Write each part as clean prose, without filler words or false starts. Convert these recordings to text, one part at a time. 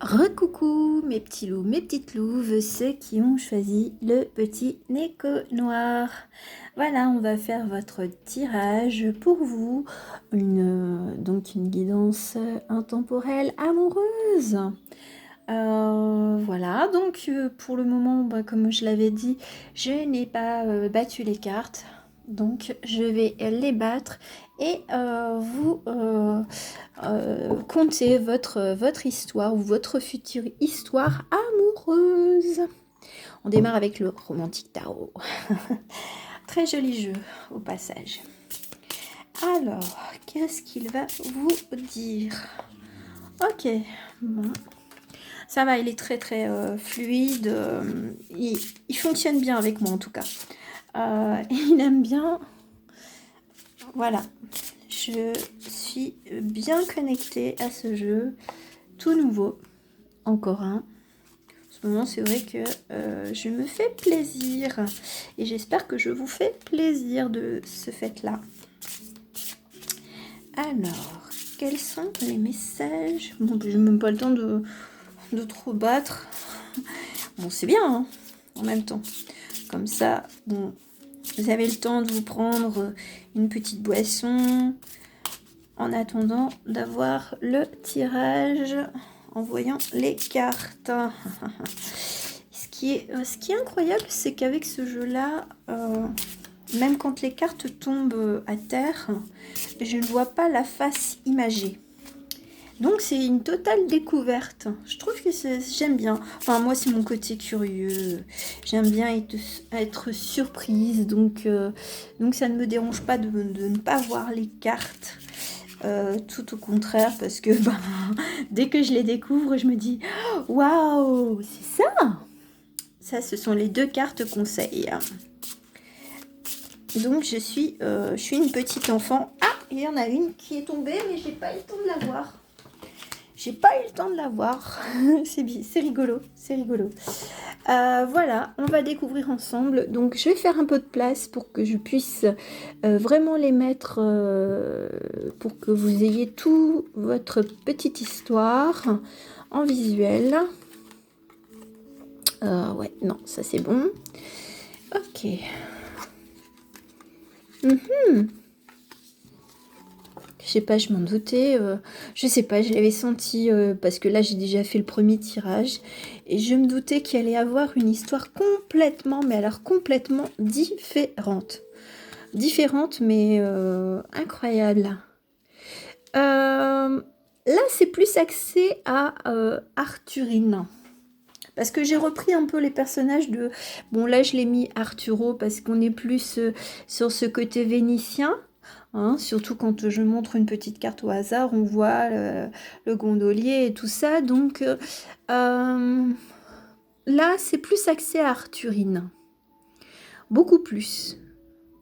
Recoucou mes petits loups, mes petites louves, ceux qui ont choisi le petit Neko noir. Voilà, on va faire votre tirage pour vous, donc une guidance intemporelle amoureuse. Voilà, donc pour le moment, comme je l'avais dit, je n'ai pas battu les cartes. Donc je vais les battre et vous contez votre histoire ou votre future histoire amoureuse. On démarre avec le romantique tarot. Très joli jeu au passage. Alors, qu'est-ce qu'il va vous dire? Ok, bon. Ça va, il est très très fluide. Il fonctionne bien avec moi en tout cas. Il aime bien. Voilà. Je suis bien connectée à ce jeu. Tout nouveau. Encore un. En ce moment, c'est vrai que je me fais plaisir. Et j'espère que je vous fais plaisir de ce fait-là. Alors, quels sont les messages? Bon, j'ai même pas le temps de trop battre. Bon, c'est bien, hein, en même temps. Comme ça, bon, vous avez le temps de vous prendre une petite boisson en attendant d'avoir le tirage en voyant les cartes. Ce qui est incroyable, c'est qu'avec ce jeu-là, même quand les cartes tombent à terre, je ne vois pas la face imagée. Donc c'est une totale découverte. Je trouve que j'aime bien. Enfin moi c'est mon côté curieux. J'aime bien être surprise. Donc ça ne me dérange pas de ne pas voir les cartes. Tout au contraire parce que dès que je les découvre je me dis waouh, c'est ça. Ça ce sont les deux cartes conseils. Donc je suis une petite enfant. Ah, il y en a une qui est tombée mais j'ai pas eu le temps de la voir. J'ai pas eu le temps de la voir. C'est rigolo, c'est rigolo. Voilà, on va découvrir ensemble. Donc, je vais faire un peu de place pour que je puisse vraiment les mettre, pour que vous ayez tout votre petite histoire en visuel. Ouais, non, ça c'est bon. Ok. Je sais pas, je m'en doutais. Je sais pas, je l'avais senti parce que là j'ai déjà fait le premier tirage et je me doutais qu'il allait avoir une histoire complètement, mais alors complètement différente. Différente, mais incroyable. Là, c'est plus axé à Arthurine. Parce que j'ai repris un peu les personnages de... Bon, là, je l'ai mis Arturo parce qu'on est plus sur ce côté vénitien. Hein, surtout quand je montre une petite carte au hasard, on voit le gondolier et tout ça. Donc là, c'est plus axé à Arthurine. Beaucoup plus.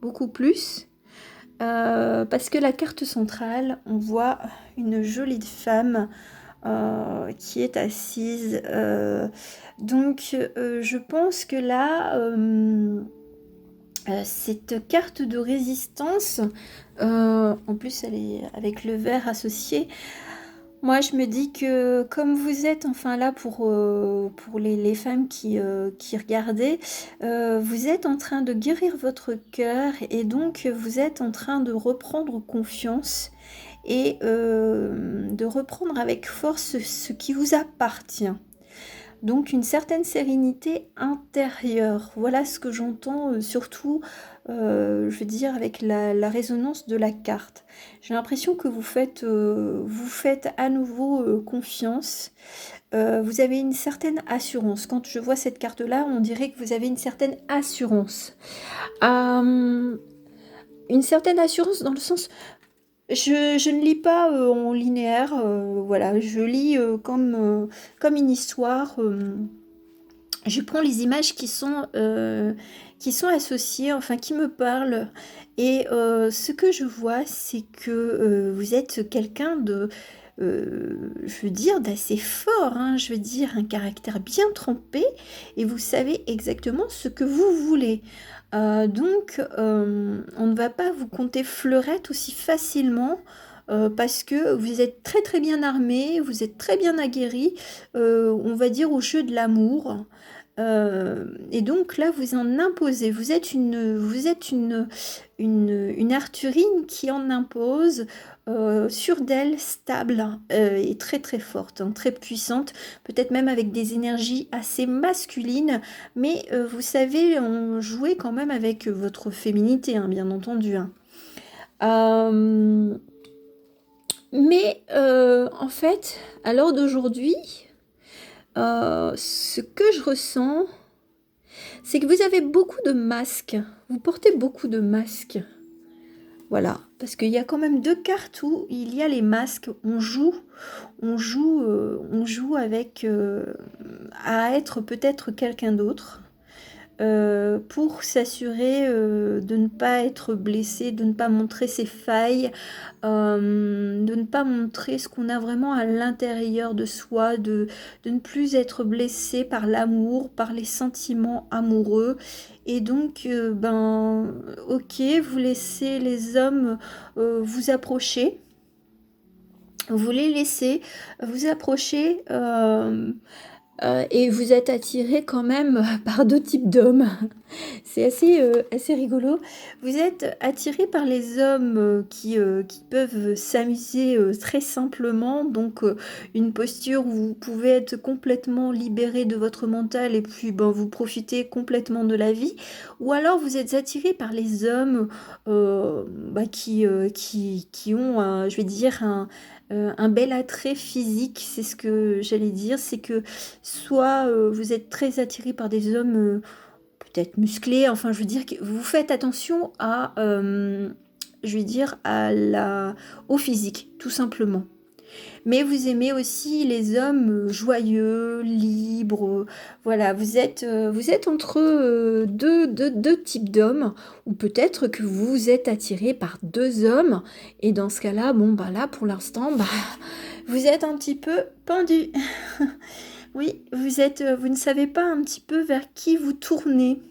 Beaucoup plus. Parce que la carte centrale, on voit une jolie femme qui est assise. Donc, je pense que là, cette carte de résistance, en plus, elle est avec le vert associé. Moi, je me dis que comme vous êtes enfin là pour les femmes qui regardaient, vous êtes en train de guérir votre cœur et donc vous êtes en train de reprendre confiance et de reprendre avec force ce qui vous appartient. Donc une certaine sérénité intérieure. Voilà ce que j'entends surtout, je veux dire, avec la résonance de la carte. J'ai l'impression que vous faites à nouveau confiance. Vous avez une certaine assurance. Quand je vois cette carte-là, on dirait que vous avez une certaine assurance. Une certaine assurance dans le sens... Je ne lis pas en linéaire, voilà, je lis comme une histoire. Je prends les images qui sont associées, enfin qui me parlent. Et ce que je vois, c'est que vous êtes quelqu'un de, je veux dire, d'assez fort, hein, je veux dire, un caractère bien trempé, et vous savez exactement ce que vous voulez. Donc, on ne va pas vous compter fleurette aussi facilement parce que vous êtes très très bien armé, vous êtes très bien aguerri, on va dire au jeu de l'amour. Et donc là, vous en imposez. Vous êtes une Arthurine qui en impose, sûre d'elle, stable et très très forte, hein, très puissante, peut-être même avec des énergies assez masculines, mais vous savez jouer quand même avec votre féminité, hein, bien entendu, hein. Euh, mais en fait, à l'heure d'aujourd'hui, ce que je ressens, c'est que vous avez beaucoup de masques. Vous portez beaucoup de masques. Voilà, parce qu'il y a quand même deux cartes où il y a les masques. On joue avec à être peut-être quelqu'un d'autre. Pour s'assurer de ne pas être blessé, de ne pas montrer ses failles, de ne pas montrer ce qu'on a vraiment à l'intérieur de soi, de ne plus être blessé par l'amour, par les sentiments amoureux. Et donc, ok, vous laissez les hommes vous approcher. Vous les laissez vous approcher. Et vous êtes attiré quand même par deux types d'hommes. C'est assez rigolo. Vous êtes attiré par les hommes qui peuvent s'amuser très simplement. Donc, une posture où vous pouvez être complètement libéré de votre mental et puis vous profitez complètement de la vie. Ou alors, vous êtes attiré par les hommes qui ont, je vais dire, un bel attrait physique. C'est ce que j'allais dire. C'est que soit vous êtes très attiré par des hommes peut-être musclés, enfin je veux dire que vous faites attention je veux dire, au physique, tout simplement. Mais vous aimez aussi les hommes joyeux, libres, voilà, vous êtes entre deux types d'hommes, ou peut-être que vous êtes attiré par deux hommes, et dans ce cas-là, là pour l'instant, vous êtes un petit peu pendu. Oui, vous ne savez pas un petit peu vers qui vous tournez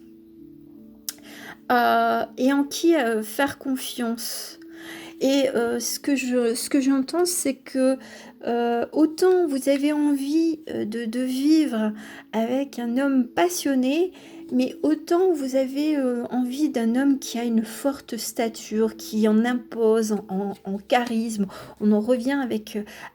et en qui faire confiance. Et ce que j'entends, c'est que autant vous avez envie de vivre avec un homme passionné, mais autant vous avez envie d'un homme qui a une forte stature, qui en impose en charisme. On en revient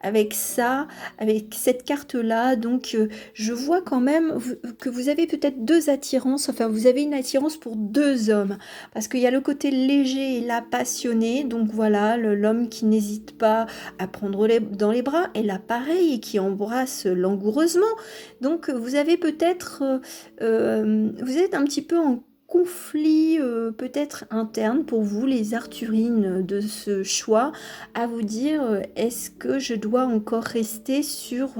avec ça, avec cette carte-là. Donc, je vois quand même que vous avez peut-être deux attirances, enfin, vous avez une attirance pour deux hommes. Parce qu'il y a le côté léger et là passionné, donc voilà, l'homme qui n'hésite pas à prendre dans les bras, et là pareil, et qui embrasse langoureusement. Donc vous avez peut-être, vous êtes un petit peu en conflit peut-être interne pour vous, les Arthurines, de ce choix, à vous dire, est-ce que je dois encore rester sur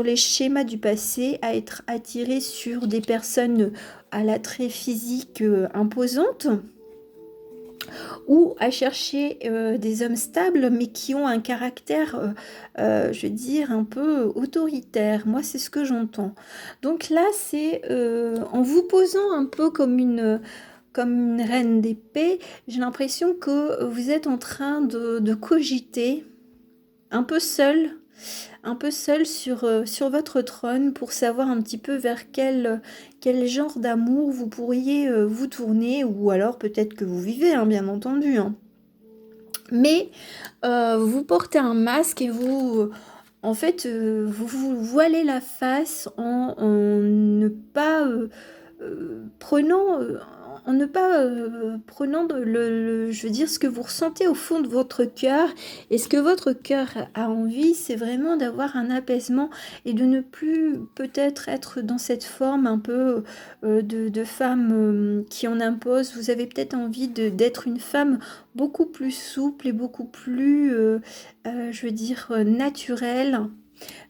les schémas du passé, à être attiré sur des personnes à l'attrait physique imposante, ou à chercher des hommes stables mais qui ont un caractère, je veux dire, un peu autoritaire. Moi, c'est ce que j'entends. Donc là, c'est en vous posant un peu comme une reine d'épée, j'ai l'impression que vous êtes en train de cogiter un peu seul, sur votre trône pour savoir un petit peu vers quel genre d'amour vous pourriez vous tourner, ou alors peut-être que vous vivez, hein, bien entendu, hein. Mais vous portez un masque et en fait, vous vous voilez la face en ne pas prenant je veux dire, ce que vous ressentez au fond de votre cœur. Et ce que votre cœur a envie, c'est vraiment d'avoir un apaisement et de ne plus peut-être être dans cette forme un peu de femme qui en impose. Vous avez peut-être envie d'être une femme beaucoup plus souple et beaucoup plus, je veux dire, naturelle.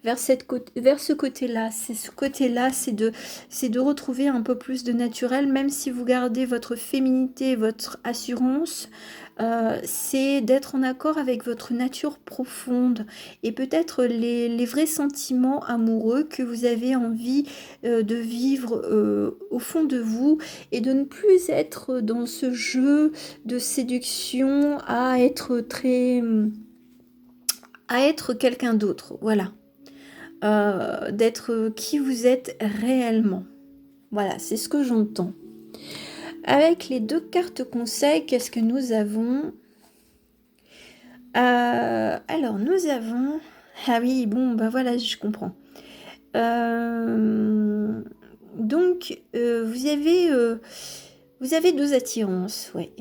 Vers ce côté-là. C'est de retrouver un peu plus de naturel, même si vous gardez votre féminité, votre assurance. C'est d'être en accord avec votre nature profonde et peut-être les vrais sentiments amoureux que vous avez envie de vivre au fond de vous, et de ne plus être dans ce jeu de séduction à être très à être quelqu'un d'autre, voilà. D'être qui vous êtes réellement. Voilà, c'est ce que j'entends. Avec les 2 cartes conseils, qu'est-ce que nous avons? Alors, nous avons... Ah oui, bon, bah voilà, je comprends. Donc, vous avez 2 attirances, ouais.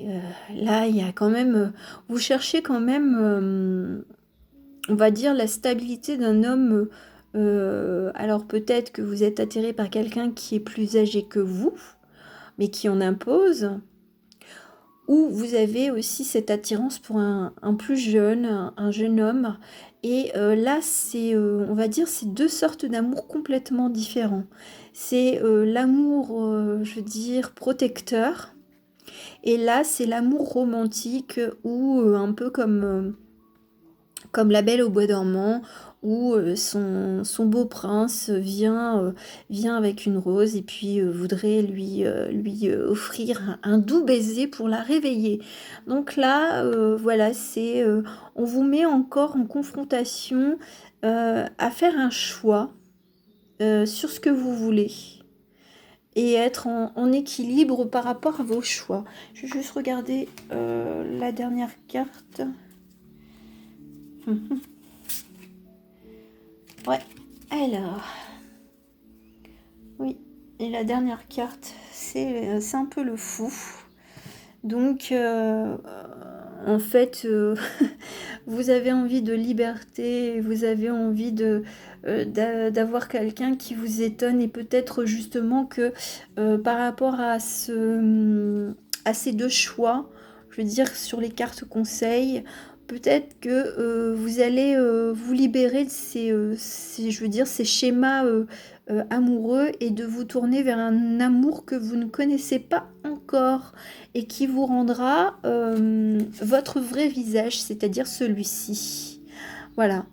Là, il y a quand même... vous cherchez quand même, on va dire, la stabilité d'un homme. Alors, peut-être que vous êtes attiré par quelqu'un qui est plus âgé que vous, mais qui en impose. Ou vous avez aussi cette attirance pour un plus jeune, un jeune homme. Et là, c'est, on va dire, c'est 2 sortes d'amour complètement différents. C'est l'amour, je veux dire, protecteur. Et là, c'est l'amour romantique ou un peu comme la Belle au bois dormant, où son beau prince vient avec une rose et puis voudrait lui offrir un doux baiser pour la réveiller. Donc là, voilà, on vous met encore en confrontation à faire un choix sur ce que vous voulez et être en équilibre par rapport à vos choix. Je vais juste regarder la dernière carte. Ouais, alors, oui, et la dernière carte, c'est un peu le fou. Donc, en fait, vous avez envie de liberté, vous avez envie d'avoir quelqu'un qui vous étonne et peut-être justement que par rapport à ces 2 choix, je veux dire sur les cartes conseils, peut-être que vous allez vous libérer de je veux dire, ces schémas amoureux et de vous tourner vers un amour que vous ne connaissez pas encore et qui vous rendra votre vrai visage, c'est-à-dire celui-ci. Voilà.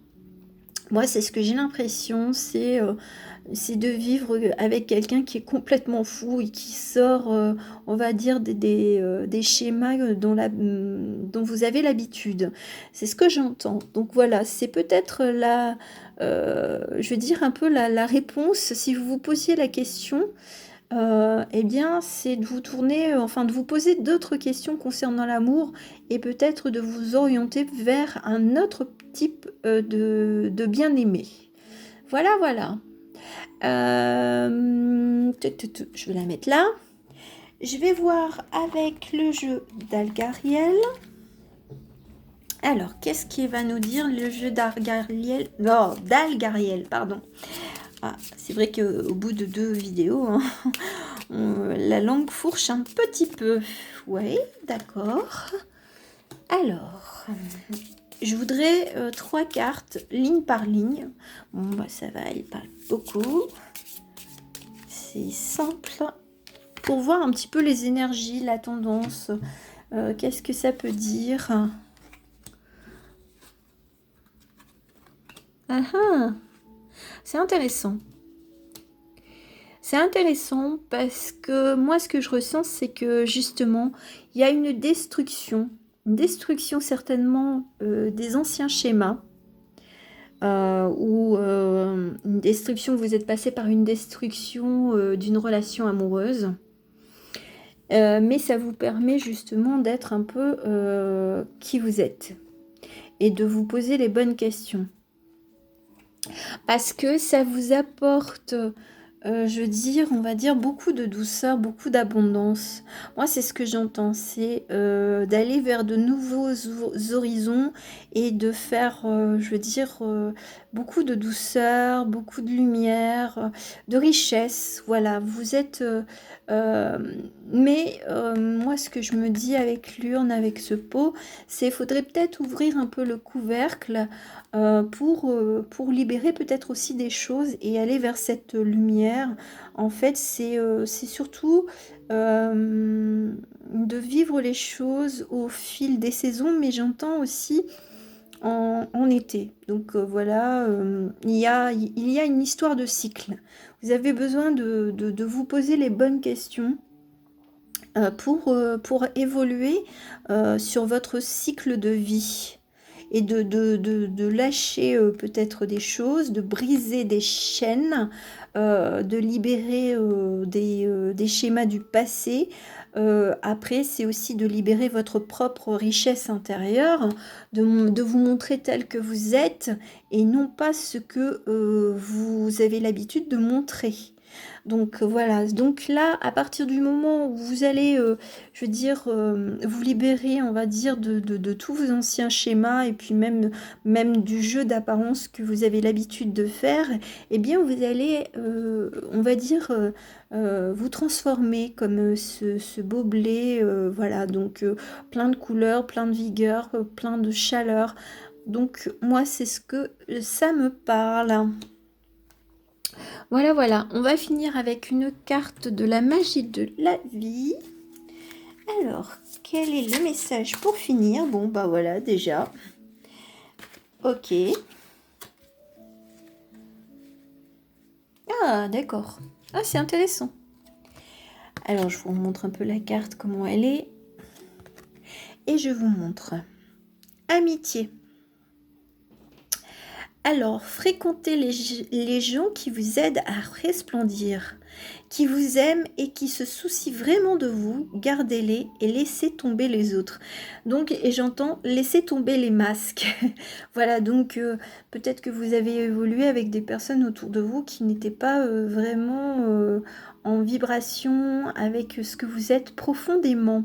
Moi, c'est ce que j'ai l'impression, c'est de vivre avec quelqu'un qui est complètement fou et qui sort, on va dire, des schémas dont vous avez l'habitude. C'est ce que j'entends. Donc voilà, c'est peut-être je veux dire, un peu la réponse, si vous vous posiez la question, eh bien, c'est de vous tourner, enfin de vous poser d'autres questions concernant l'amour et peut-être de vous orienter vers un autre type de bien-aimé. Voilà, voilà. Je vais la mettre là. Je vais voir avec le jeu d'Algariel. Alors, qu'est-ce qui va nous dire le jeu d'Algariel? Non, d'Algariel, pardon. Ah, c'est vrai qu'au bout de 2 vidéos, hein, la langue fourche un petit peu. Oui, d'accord. Alors, je voudrais 3 cartes, ligne par ligne. Bon, bah ça va, il parle beaucoup. C'est simple. Pour voir un petit peu les énergies, la tendance. Qu'est-ce que ça peut dire? Ah ah, c'est intéressant. C'est intéressant parce que moi, ce que je ressens, c'est que justement, il y a une destruction certainement des anciens schémas, ou une destruction, vous êtes passé par une destruction d'une relation amoureuse. Mais ça vous permet justement d'être un peu qui vous êtes et de vous poser les bonnes questions. Parce que ça vous apporte, je veux dire, on va dire, beaucoup de douceur, beaucoup d'abondance. Moi, c'est ce que j'entends, c'est d'aller vers de nouveaux horizons et de faire, je veux dire, beaucoup de douceur, beaucoup de lumière, de richesse. Voilà, vous êtes... mais moi, ce que je me dis avec l'urne, avec ce pot, c'est qu'il faudrait peut-être ouvrir un peu le couvercle pour libérer peut-être aussi des choses et aller vers cette lumière. En fait, c'est surtout de vivre les choses au fil des saisons, mais j'entends aussi en été. Donc voilà, il y a une histoire de cycle. Vous avez besoin de vous poser les bonnes questions pour évoluer sur votre cycle de vie. et de lâcher peut-être des choses, de briser des chaînes, de libérer des schémas du passé. Après, c'est aussi de libérer votre propre richesse intérieure, de vous montrer tel que vous êtes et non pas ce que vous avez l'habitude de montrer. Donc voilà, donc là, à partir du moment où vous allez, je veux dire, vous libérer, on va dire, de tous vos anciens schémas et puis même du jeu d'apparence que vous avez l'habitude de faire, eh bien vous allez, on va dire, vous transformer comme ce beau blé, voilà, donc plein de couleurs, plein de vigueur, plein de chaleur. Donc moi, c'est ce que ça me parle. Voilà, voilà, on va finir avec une carte de la magie de la vie. Alors, quel est le message pour finir? Bon, bah voilà, déjà. Ok. Ah, d'accord. Ah, c'est intéressant. Alors, je vous montre un peu la carte, comment elle est. Et je vous montre. Amitié. Alors, fréquentez les gens qui vous aident à resplendir, qui vous aiment et qui se soucient vraiment de vous, gardez-les et laissez tomber les autres. Donc, et j'entends, laissez tomber les masques. Voilà, donc peut-être que vous avez évolué avec des personnes autour de vous qui n'étaient pas vraiment en vibration avec ce que vous êtes profondément.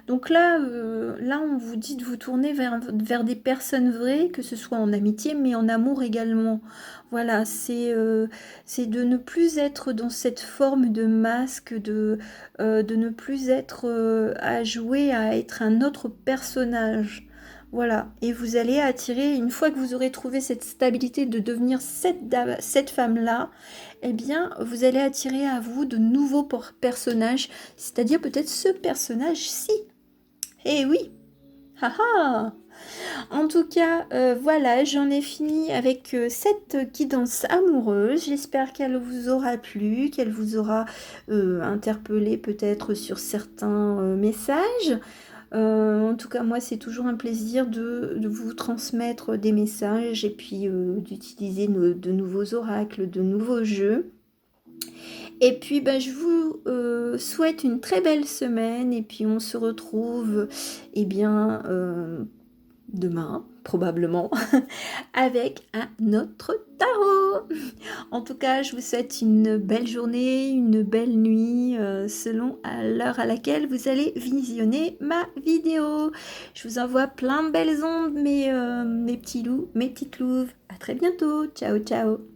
Donc là, là, on vous dit de vous tourner vers des personnes vraies, que ce soit en amitié, mais en amour également. Voilà, c'est de ne plus être dans cette forme de masque, de ne plus être à jouer, à être un autre personnage. Voilà, et vous allez attirer, une fois que vous aurez trouvé cette stabilité de devenir cette femme-là, eh bien, vous allez attirer à vous de nouveaux personnages, c'est-à-dire peut-être ce personnage-ci. Eh oui, haha. En tout cas, voilà, j'en ai fini avec cette guidance amoureuse. J'espère qu'elle vous aura plu, qu'elle vous aura interpellé peut-être sur certains messages. En tout cas, moi, c'est toujours un plaisir de vous transmettre des messages et puis d'utiliser de nouveaux oracles, de nouveaux jeux. Et puis, ben, je vous souhaite une très belle semaine et puis on se retrouve, eh bien, demain, probablement, avec un autre tarot. En tout cas, je vous souhaite une belle journée, une belle nuit, selon à l'heure à laquelle vous allez visionner ma vidéo. Je vous envoie plein de belles ondes, mes petits loups, mes petites louves. À très bientôt. Ciao, ciao.